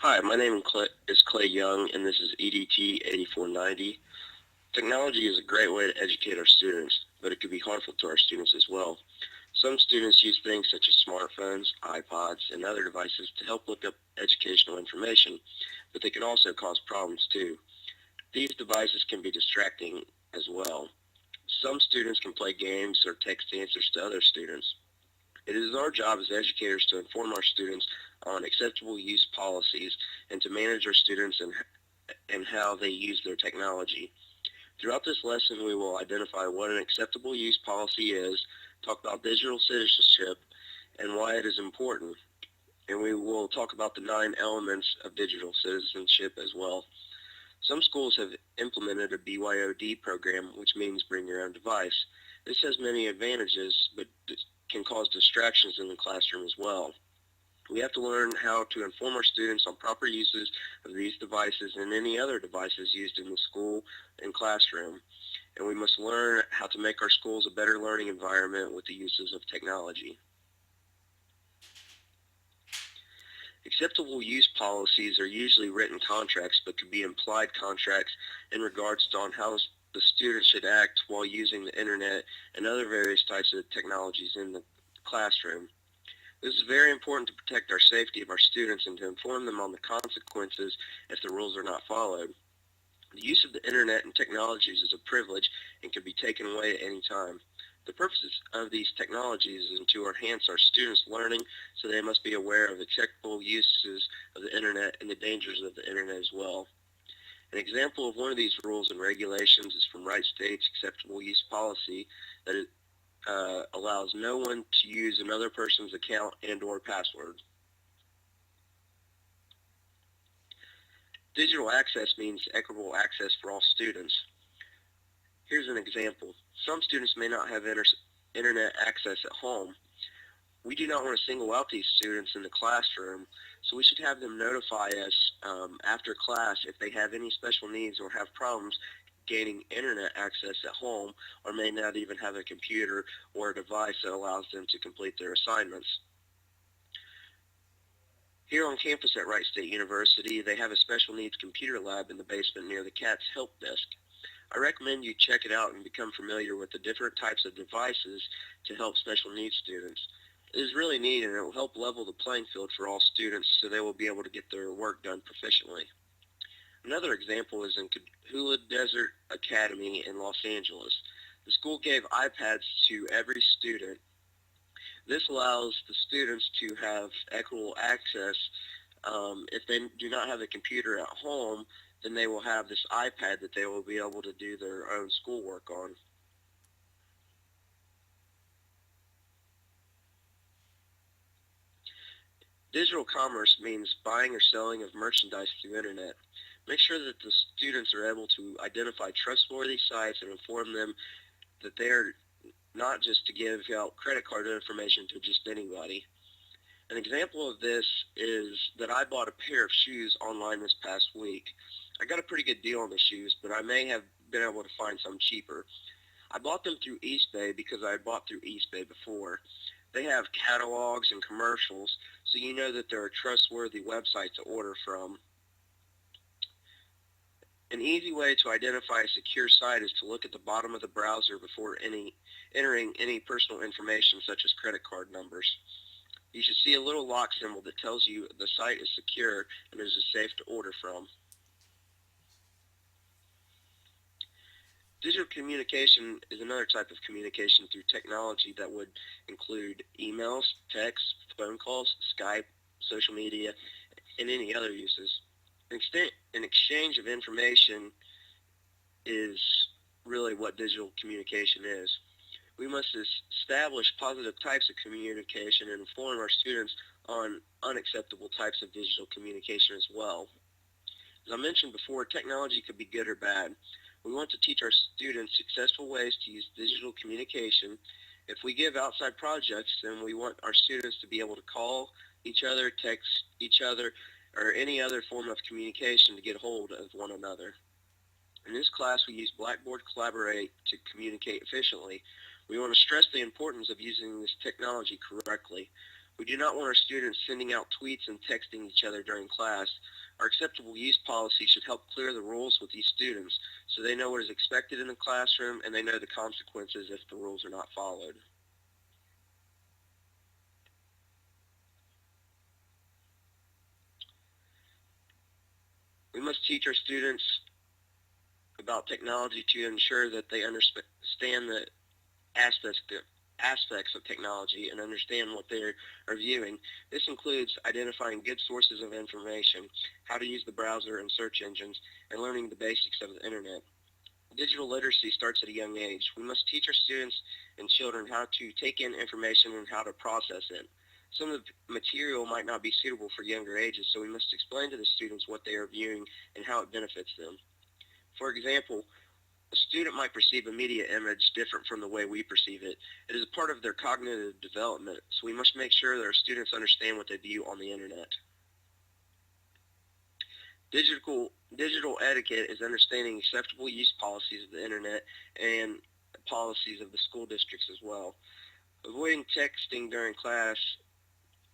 Hi, my name is Clay Young, and this is EDT 8490. Technology is a great way to educate our students, but it can be harmful to our students as well. Some students use things such as smartphones, iPods, and other devices to help look up educational information, but they can also cause problems too. These devices can be distracting as well. Some students can play games or text answers to other students. It is our job as educators to inform our students on acceptable use policies and to manage our students and how they use their technology. Throughout this lesson, we will identify what an acceptable use policy is, talk about digital citizenship and why it is important, and we will talk about the 9 elements of digital citizenship as well. Some schools have implemented a BYOD program, which means bring your own device. This has many advantages, but can cause distractions in the classroom as well. We have to learn how to inform our students on proper uses of these devices and any other devices used in the school and classroom. And we must learn how to make our schools a better learning environment with the uses of technology. Acceptable use policies are usually written contracts but could be implied contracts in regards to on how the student should act while using the internet and other various types of technologies in the classroom. This is very important to protect our safety of our students and to inform them on the consequences if the rules are not followed. The use of the internet and technologies is a privilege and can be taken away at any time. The purpose of these technologies is to enhance our students' learning, so they must be aware of acceptable uses of the internet and the dangers of the internet as well. An example of one of these rules and regulations is from Wright State's acceptable use policy that allows no one to use another person's account and or password. Digital access means equitable access for all students. Here's an example. Some students may not have internet access at home. We do not want to single out these students in the classroom, so we should have them notify us after class if they have any special needs or have problems gaining internet access at home or may not even have a computer or a device that allows them to complete their assignments. Here on campus at Wright State University, they have a special needs computer lab in the basement near the CATS help desk. I recommend you check it out and become familiar with the different types of devices to help special needs students. It is really neat and it will help level the playing field for all students so they will be able to get their work done proficiently. Another example is in Kahula Desert Academy in Los Angeles. The school gave iPads to every student. This allows the students to have equitable access. If they do not have a computer at home, then they will have this iPad that they will be able to do their own schoolwork on. Digital commerce means buying or selling of merchandise through internet. Make sure that the students are able to identify trustworthy sites and inform them that they are not just to give out credit card information to just anybody. An example of this is that I bought a pair of shoes online this past week. I got a pretty good deal on the shoes, but I may have been able to find some cheaper. I bought them through eBay because I had bought through eBay before. They have catalogs and commercials, so you know that they're a trustworthy website to order from. An easy way to identify a secure site is to look at the bottom of the browser before entering any personal information such as credit card numbers. You should see a little lock symbol that tells you the site is secure and is safe to order from. Digital communication is another type of communication through technology that would include emails, texts, phone calls, Skype, social media, and any other uses. An exchange of information is really what digital communication is. We must establish positive types of communication and inform our students on unacceptable types of digital communication as well. As I mentioned before, technology could be good or bad. We want to teach our students successful ways to use digital communication. If we give outside projects, then we want our students to be able to call each other, text each other, or any other form of communication to get hold of one another. In this class, we use Blackboard Collaborate to communicate efficiently. We want to stress the importance of using this technology correctly. We do not want our students sending out tweets and texting each other during class. Our acceptable use policy should help clear the rules with these students so they know what is expected in the classroom and they know the consequences if the rules are not followed. We must teach our students about technology to ensure that they understand the aspects of technology and understand what they are viewing. This includes identifying good sources of information, how to use the browser and search engines, and learning the basics of the internet. Digital literacy starts at a young age. We must teach our students and children how to take in information and how to process it. Some of the material might not be suitable for younger ages, so we must explain to the students what they are viewing and how it benefits them. For example, a student might perceive a media image different from the way we perceive it. It is a part of their cognitive development, so we must make sure that our students understand what they view on the internet. Digital etiquette is understanding acceptable use policies of the internet and policies of the school districts as well. Avoiding texting during class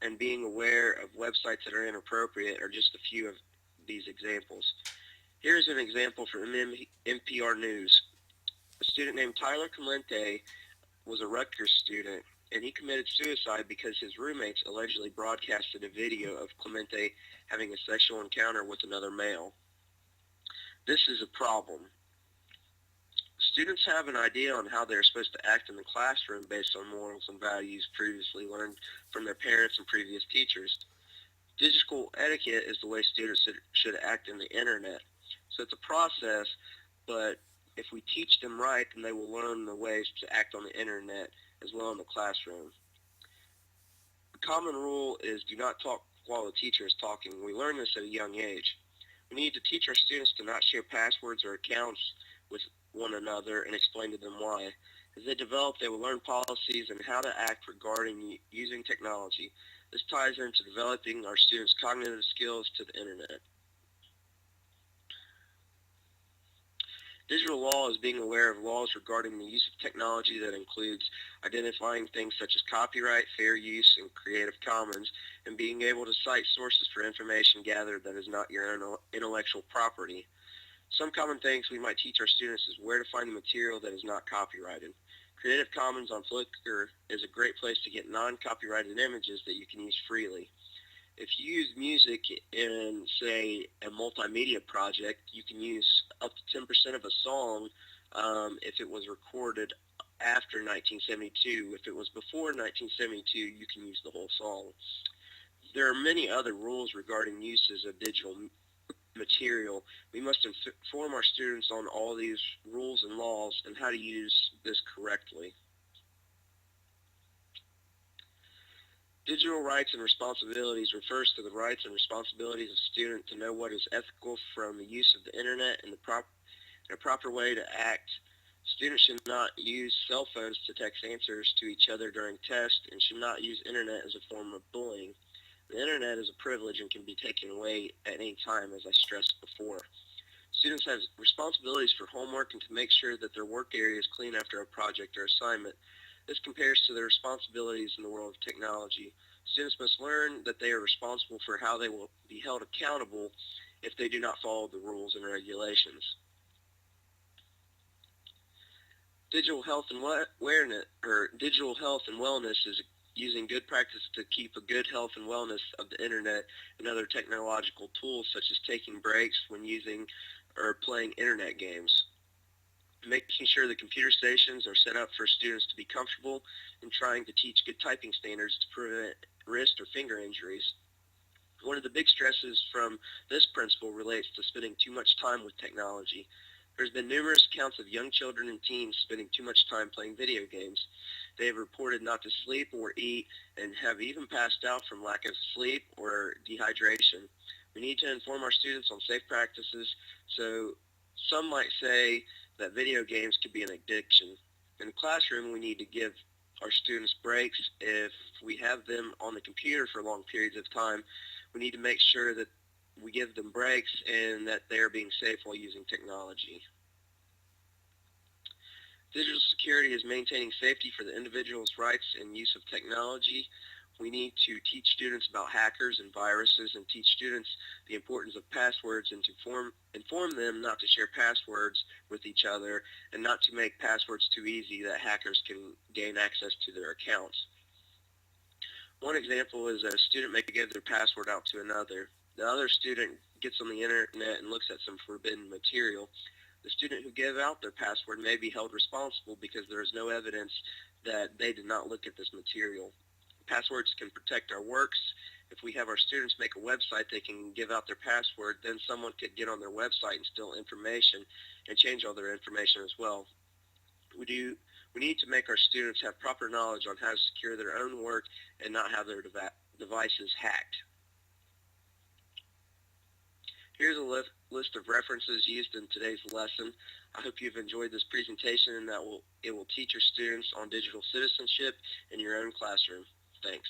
and being aware of websites that are inappropriate are just a few of these examples. Here's an example from NPR News. A student named Tyler Clemente was a Rutgers student, and he committed suicide because his roommates allegedly broadcasted a video of Clemente having a sexual encounter with another male. This is a problem. Students have an idea on how they're supposed to act in the classroom based on morals and values previously learned from their parents and previous teachers. Digital etiquette is the way students should act in the internet. So it's a process, but if we teach them right, then they will learn the ways to act on the internet as well in the classroom. The common rule is do not talk while the teacher is talking. We learn this at a young age. We need to teach our students to not share passwords or accounts with one another and explain to them why. As they develop, they will learn policies and how to act regarding using technology. This ties into developing our students' cognitive skills to the internet. Digital law is being aware of laws regarding the use of technology that includes identifying things such as copyright, fair use, and Creative Commons, and being able to cite sources for information gathered that is not your intellectual property. Some common things we might teach our students is where to find the material that is not copyrighted. Creative Commons on Flickr is a great place to get non-copyrighted images that you can use freely. If you use music in, say, a multimedia project, you can use up to 10% of a song if it was recorded after 1972. If it was before 1972, you can use the whole song. There are many other rules regarding uses of digital material. We must inform our students on all these rules and laws and how to use this correctly. Digital rights and responsibilities refers to the rights and responsibilities of students to know what is ethical from the use of the internet and a proper way to act. Students should not use cell phones to text answers to each other during tests and should not use internet as a form of bullying. The internet is a privilege and can be taken away at any time, as I stressed before. Students have responsibilities for homework and to make sure that their work area is clean after a project or assignment. This compares to their responsibilities in the world of technology. Students must learn that they are responsible for how they will be held accountable if they do not follow the rules and regulations. Digital health and wellness is using good practice to keep a good health and wellness of the internet and other technological tools, such as taking breaks when using or playing internet games. Making sure the computer stations are set up for students to be comfortable and trying to teach good typing standards to prevent wrist or finger injuries. One of the big stresses from this principle relates to spending too much time with technology. There's been numerous accounts of young children and teens spending too much time playing video games. They have reported not to sleep or eat and have even passed out from lack of sleep or dehydration. We need to inform our students on safe practices, so some might say that video games could be an addiction. In the classroom, we need to give our students breaks. If we have them on the computer for long periods of time, we need to make sure that we give them breaks and that they are being safe while using technology. Digital security is maintaining safety for the individual's rights and use of technology. We need to teach students about hackers and viruses and teach students the importance of passwords and to inform them not to share passwords with each other and not to make passwords too easy that hackers can gain access to their accounts. One example is a student may give their password out to another. The other student gets on the internet and looks at some forbidden material. The student who gave out their password may be held responsible because there is no evidence that they did not look at this material. Passwords can protect our works. If we have our students make a website, they can give out their password, then someone could get on their website and steal information and change all their information as well. We need to make our students have proper knowledge on how to secure their own work and not have their devices hacked. Here's a list of references used in today's lesson. I hope you've enjoyed this presentation and that it will teach your students on digital citizenship in your own classroom. Thanks.